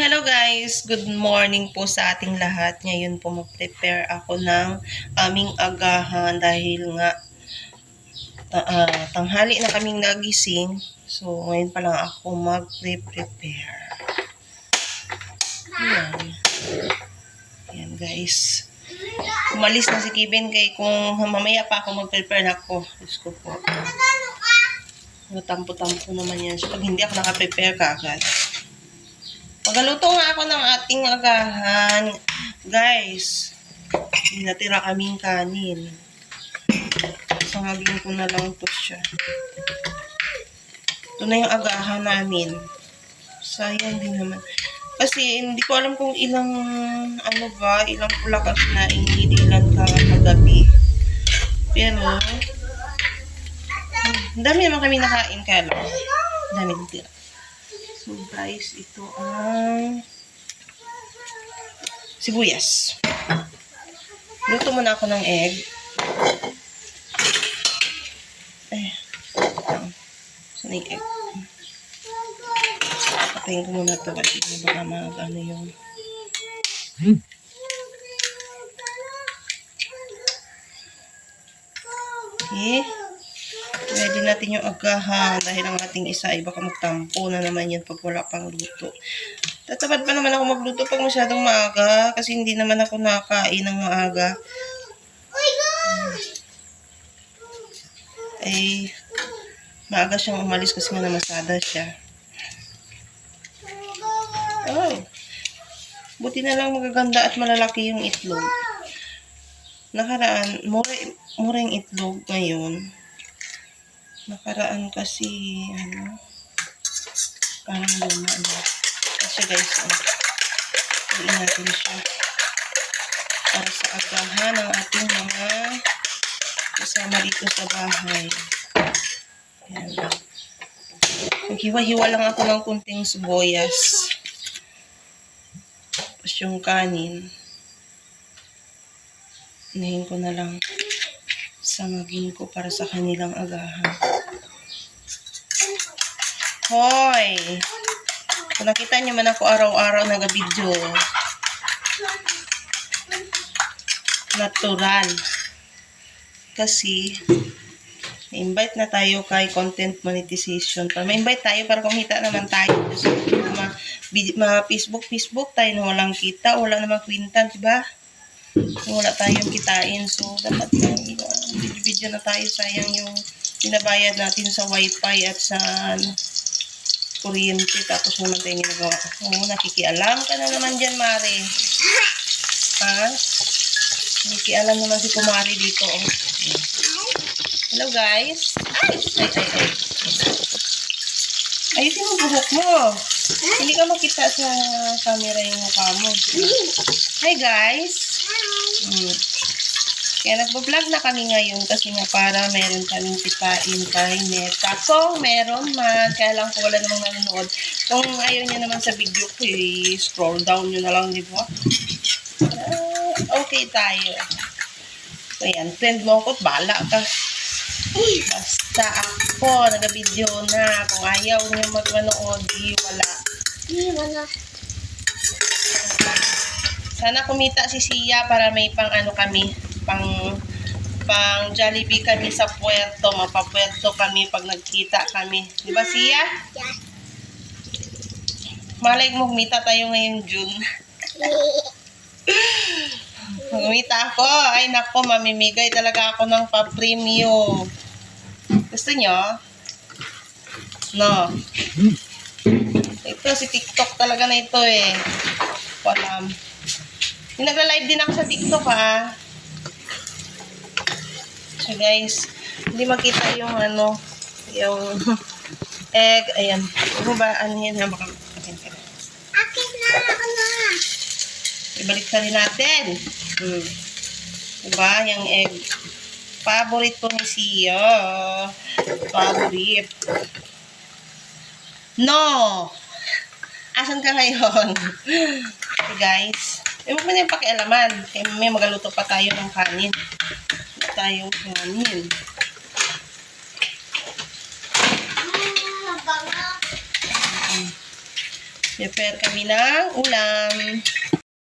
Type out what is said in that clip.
Hello guys! Good morning po sa ating lahat. Ngayon po mag-prepare ako ng aming agahan dahil nga tanghali na kaming nagising. So ngayon pa lang ako mag-prepare. Ayan. Ayan guys. Umalis na si Kevin kay kung mamaya pa ako mag-prepare na ako. Diyos ko po. Tampo-tampo naman yan. So pag hindi ako naka-prepare kaagad. Magaluto nga ako ng ating agahan. Guys, natira kaming kanin. Sangagin ko na lang po siya. Ito na yung agahan namin. Sayang din naman. Kasi hindi ko alam kung ilang pulakas na inidilan kagabi. Pero, dami naman kami nakain ka lang. Dami din tira. So guys, ito ang sibuyas. Luto muna ako ng egg. Saan yung egg? Patayin ko muna ito kasi baka mag-ano yung okay. Ready natin yung agahan dahil ang ating isa ay baka magtampo na naman yan pag wala pang luto. Tatamad pa naman ako magluto pag masyadong maaga kasi hindi naman ako nakain ng maaga. Ay, maaga siyang umalis kasi nga namasada siya. Oh, buti na lang magaganda at malalaki yung itlog. Nakaraan, mura yung itlog ngayon. Nakaraan kasi, parang luma na. Kasi guys, tuloy natin siya. Para sa agahan ng ating mga kasama dito sa bahay. Ayan. Maghiwa-hiwa lang ako ng kunting sibuyas. Tapos yung kanin. Inahin ko na lang samagin ko para sa kanilang agahan. Hoy! Kung nakita nyo man ako araw-araw nag-video. Natural. Kasi, invite na tayo kay content monetization. Para ma-invite tayo para kumita naman tayo. So, Facebook tayo na walang kita. Wala namang kwintan, diba? Wala tayong kitain. So, dapat video na tayo. Sayang yung binabayad natin sa wifi at sa kuryente. Tapos naman tayo ginagawa. Oo, nakikialam ka na naman dyan, Mare. Ha? Nakikialam naman si Kumari dito. Oh. Hello, guys. Ay. Ayusin mo buhok mo. Hindi ka makita sa camera yung mukha mo. Hi, guys. Kaya nagbo-vlog na kami ngayon kasi nga para meron kaming kitain kay Neta. Kung meron man, kaya lang po wala namang nanonood. Kung ayaw niya naman sa video ko, scroll down nyo na lang, di ba? Okay tayo. So yan, friend mo ko, bala ka. Basta ako, nag-video na. Kung ayaw niyo mag-manood, wala. Wala. Sana kumita si Sia para may pang ano kami, pang Jollibee kami sa Puerto. Mapapuerto kami pag nagkita kami. Di ba, Sia? Yeah. Malay mo, kumita tayo ngayong June. Kumita ako. Ay, nako, mamimigay talaga ako ng pa-premium. Gusto nyo? No. Ito, si TikTok talaga na ito eh. Walam. Nagla-live din ako sa TikTok ha. So guys, hindi makita yung yung egg. Ayan. Ano ba? Ano yan? Baka akin na. Ako na. Ibalik sa rin natin. Diba? Yung egg. Paborito ni Sia. Favorite. No! Asan ka ngayon? Okay guys. Huwag mo na yung pakialaman. Kaya may magaluto pa tayo ng kanin. Tayong kanin. Prepare kami ng ulam.